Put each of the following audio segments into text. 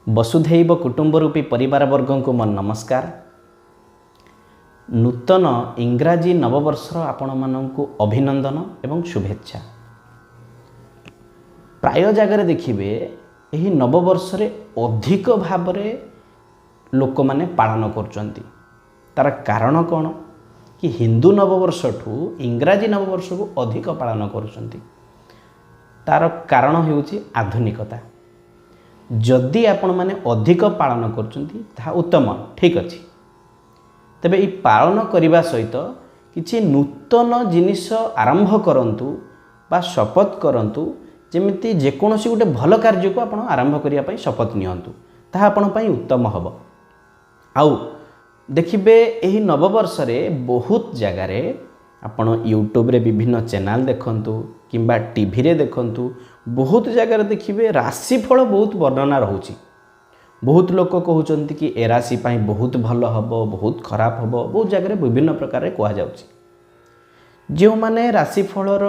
वसुधैव कुटुंबरूपी परिवार वर्ग को मोर नमस्कार। नूतन इंग्राजी नववर्षर आपण मानू अभिनंदन एवं शुभेच्छा। प्राय जगार देखिए यही नववर्ष अधिक भाव लोक मैंने पालन कर तार कारण कौन कि हिंदू नववर्ष ठू इंग्राजी नववर्ष को अधिक पालन कर तार कारण होउछि आधुनिकता। जदि आपण माने अधिक पालन कर उत्तम ठीक अच्छे, तेबे ये पालन करने सहित किछि नूतन जिनिस आरंभ करंतु बा शपथ करंतु जेमिति जेकोसी गोटे भल कार्य को आपण आरंभ करने पई शपथ नियंतु, ताहा आपण पई उत्तम हबो। आउ देखिबे एही नववर्ष रे बहुत जगार आपण यूट्यूब रे विभिन्न चैनल देखंतु किंबा टीवी रे देखंतु, बहुत जगार देखिए राशिफल बहुत वर्णना रोचे। बहुत लोक कहते कि ए राशि पाई बहुत भल हम बहुत खराब हम, बहुत जगह विभिन्न प्रकार कहुच्छी। जो मैंने राशिफलर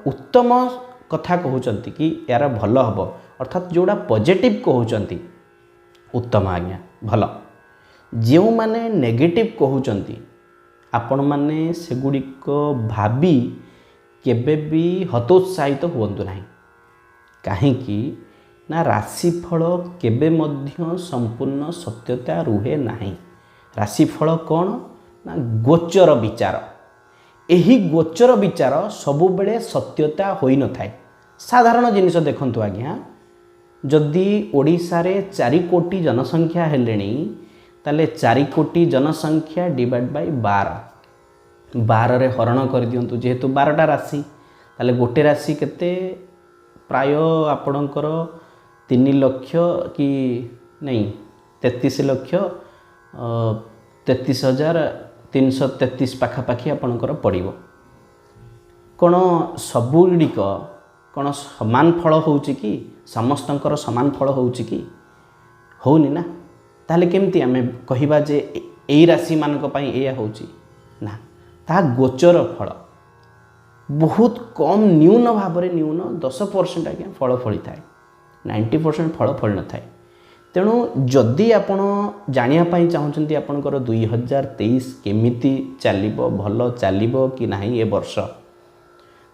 उत्तम कथा कहते कि यार भल हम अर्थात जोड़ा पॉजिटिव कहते उत्तम आज्ञा भल। जो मैंने नेगेटिव कहते आपण मैंने सेगुड़िक भावी केबे भी हतोत्साहित हुअन्तु नाही। काहेकि ना राशिफल केबे मध्य संपूर्ण सत्यता रुहे नाही। राशिफल कौन ना गोचर विचार। एही गोचर विचार सबु बेले सत्यता होई न थाए। साधारण जिनिस देखंतु आज्ञा, जदि ओडिसा रे 4 कोटी जनसंख्या हेलेनी ताले 4 कोटी जनसंख्या डिवाइड बाय 12 रे हरण कर दियंतु। जेहेतु 12टा राशि ताले गोटे राशि केते प्राय आपणकर 3 लक्ष कि नहीं 33 लक्ष 33,333 पाखापाखि आपणकर पड़िबो। कौन सबुगुड़िक कौन समान फल होउछि कि समस्तंकर समान फल होउछि कि होउनी ना। ताले केमती आमे कहिबा जे एई राशि मानक पई एया होउछि ना, ता गोचर फल बहुत कम न्यून भाव में न्यून 10% आज्ञा फल फली थाए, 90% फल फल न थाए। तेणु जदि आपण जानिया चाहते आपणकर 2023 केमिति चलिबो भल चलिबो कि नाही ए वर्ष,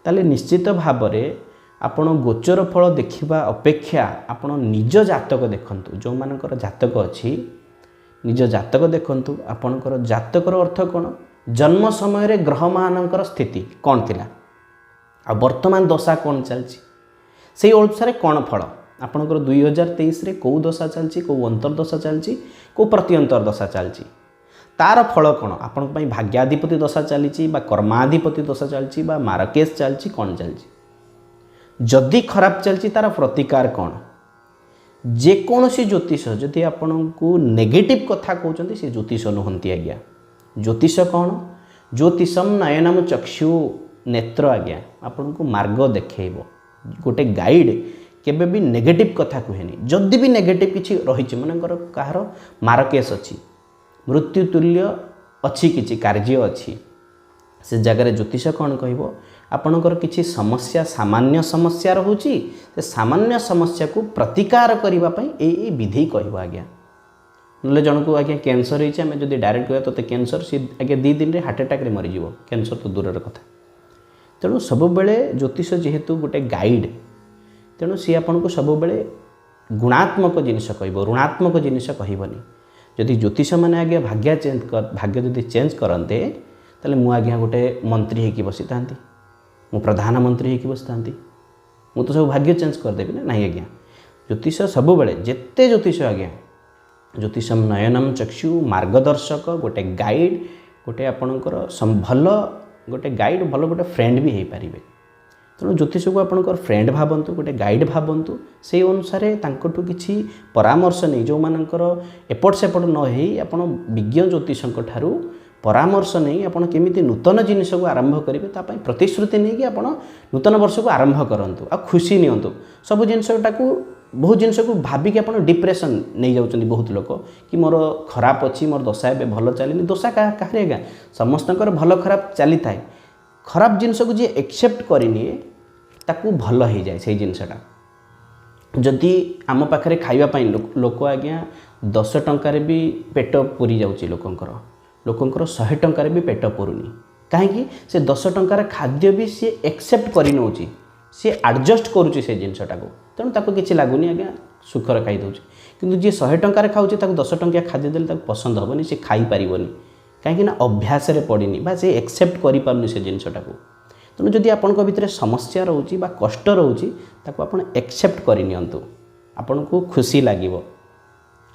ताले निश्चित भाव में आपण गोचर फल देखिबा अपेक्षा आपण निज जातक देखंतु। जो मानकर जातक अछि निज जातक देखंतु। आपणकर जातकर अर्थ कौन, जन्म समय रे ग्रह मानकर स्थिति कौन थिला आ वर्तमान दशा कौन चलछि, से अनुसार कौन फल आपणकर 2023 रे कौ दशा चलछि, कौ अंतर्दशा चलछि, कौ प्रत्यंतर दशा चलछि, तार फल कौन आपण पई भाग्याधिपति दशा चलछि बा कर्माधिपति दशा चलछि बा मारकेश चलछि कौन चलछि। जदि खराब चलछि तार प्रतिकार कौन। जेकोसी ज्योतिष जदि आपण को नेगेटिव कथा कहउछन्ति से ज्योतिष नुहंती आज्ञा। ज्योतिष कौन, ज्योतिषम नयनम चक्षु नेत्र आज्ञा आपन को मार्ग देखैबो। गोटे गाइड केबे भी नेगेटिव कथा कहेनी। जदि भी नेगेटिव किछि रहिछि मनकर कहार मारकेश अछि, मृत्यु तुल्य अछि, किछि कार्य अछि, से जगह ज्योतिष कौन कहबो आपणकर किछि समस्या सामान्य समस्या रहुछि, से सामान्य समस्या को प्रतिकार करिबा पई ए विधि कहबो आज्ञा। नले जनकु आज्ञा कैंसर होइछि, आमे जदि डायरेक्ट कहबा तते कैंसर सी आज्ञा 2 दिन रे हार्ट अटैक रे मरि जीवो, कैंसर तो दूरर कथा। तेणु सब बेले ज्योतिष जेहेतु गोटे गाइड, तेणु सी आपन को सब बेले गुणात्मक जिनिस कहबो, ऋणात्मक जिनिस कहबनी। जदि ज्योतिष माने आज्ञा भाग्य जदि चेंज करते ताले मु आज्ञा गोटे मंत्री हेकि बसी थांती, मु प्रधानमंत्री हेकि बसी थांती, मु तो सब भाग्य चेंज कर देबी ना नहीं आज्ञा। ज्योतिष सब बेले जेते ज्योतिष आज्ञा ज्योतिषम नयनम चक्षु मार्गदर्शक गोटे गाइड, गोटे आपणकर भल गोटे गाइड भल गोटे फ्रेंड भी हो पारे। तेणु ज्योतिष को आपणकर फ्रेंड भावंतु, गोटे गाइड भावंतु। से अनुसार तांकठु किछि परामर्श नहीं, जो मानकर एपट सेपट न होई आपण विज्ञ ज्योतिषक ठारू परामर्श नहीं आपण केमिति नूतन जिनिस को आरंभ करेंगे तापाई प्रतिश्रुति नहीं कि आपण नूतन वर्ष को आरंभ करंतु आ खुशी नियंतु। सब जिनसटा को बहुत जिनस को भाविक आप डिप्रेशन नहीं जाउछन्ति बहुत लोक कि मोर खराब अच्छी, मोर दशा ए भल चलनी। दशा कहार आज्ञा समस्तकर भल खराब चली थाए। खराब जिनस को जी एक्सेप्ट करनी ताकू भल हो जाए से जिनसटा। जदि आम पाखे खावाई लोक आज्ञा 10 टंकार भी पेट पूरी जाऊँगी लोकंर 100 टंकार भी पेट पुरुनी कहीं से 10 टंकार खाद्य भी सी एक्सेप्ट कर नौची सी एडजस्ट करुच्ची से जिनसटा को तेणु ताको किसी लगुनि आज्ञा सुखर खाई दूसरी किंतु जी 100 टंकार खाऊँ 10 टंकिया खाद्य देले पसंद हेनी सी खाई पारनी कहीं अभ्यास पड़नी बा से एक्सेप्ट कर से जिनसटा को तेणु जदि आपण भितर समस्या रोचे बा कष्ट रोचे ताको आपण एक्सेप्ट करनी आपन को खुशी लगे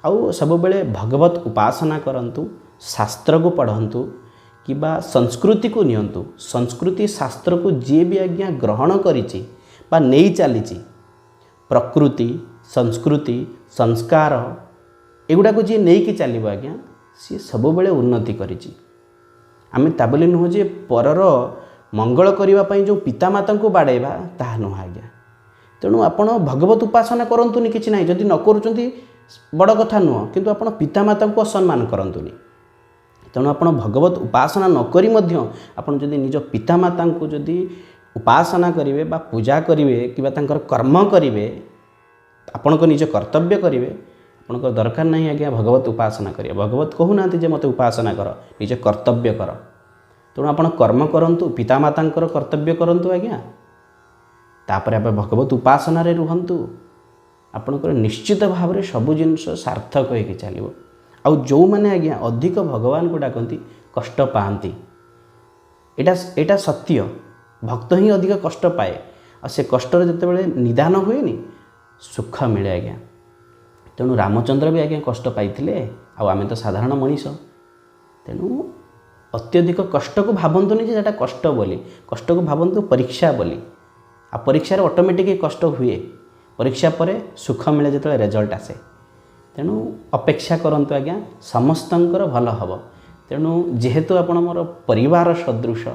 आउ सब बेले भगवत उपासना करंतु शास्त्र को पढ़ंतु कि संस्कृति को नियंतु संस्कृति शास्त्र को जी भी आज्ञा ग्रहण करिछि बा नहीं चली प्रकृति संस्कृति संस्कार एगुड़ा को जी नहीं कि चलो आज्ञा सी सब बेले उन्नति करिछि आमे ताबली नुह जे परर मंगल करने जो पितामाता को बाड़ेबा ताहा नुह आज्ञा तेणु आपण भगवत उपासना करंतुनि किछि नाही जदि न करूचंती बड़ कथा नुह किंतु आपण पितामाता को असम्मान करंतुनि तेणु आपण भगवत उपासना नकरी मध्य आपण जदि निज पितामाता को जदि उपासना करिवे बा पूजा करिवे कि तांकर कर्म करिवे आपण को निज कर्तव्य करिवे आपणकर दरकार नहीं आज्ञा भगवत उपासना करिया भगवत कहूना जे मते उपासना कर निज कर्तव्य कर तेणु आपण कर्म करंतु पितामातांकर कर्तव्य करंतु आज्ञा तापर आप भगवत उपासना रे रुहंतु आपणकर निश्चित भाव में सबु जिनस सार्थक होइके चलिबो आउ जो माने आज्ञा अधिक भगवान को डाकती कष्ट पाती एटा सत्य भक्त ही अधिक कष्ट पाए आ से कष्टर जितेबाला निदान हुए सुख मिले आज्ञा तेणु रामचंद्र भी आज्ञा कष्ट पाइथिले आमे तो साधारण मनीष तेणु अत्यधिक कष्ट को भावतुनि जेटा कष्ट बोली कष्ट को भावतु परीक्षा बोली आ परीक्षा ऑटोमेटिक कष्ट हुए परीक्षा पर सुख मिले जो रिजल्ट आसे तेणु अपेक्षा करंतु आज्ञा समस्तंकर भल हम तेणु जेहेतु आपण मोर परिवार सदृश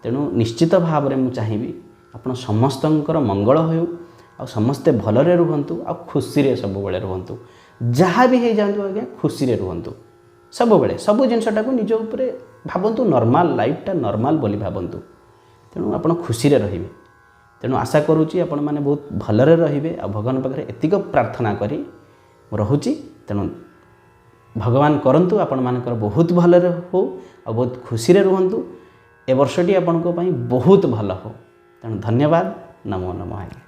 तेणु निश्चित भाव में मुझे चाहिए आपण समस्तंकर मंगल हो आ समस्ते भलरे रुहंतु आ खुशी रे सब बेले रुहंतु जहाँ भी हो जातु आज्ञा खुशी रे रुहंतु सब बेले सब जिनसटा को निज उपरे भावतु नॉर्मल लाइफटा नॉर्मल बोली भावतु तेणु आपण खुशी रे रहिबे तेणु आशा करुच्ची आपण माने बहुत भलरे रहिबे आ भगवान पाखरे एतिक प्रार्थना करी रहुची तेणु भगवान करंतु आपण मानकर बहुत भलरे हो आ बहुत खुशी रे रुहंतु ए वर्षटी आपण को पई बहुत भल हो तेणु धन्यवाद नमो नमः।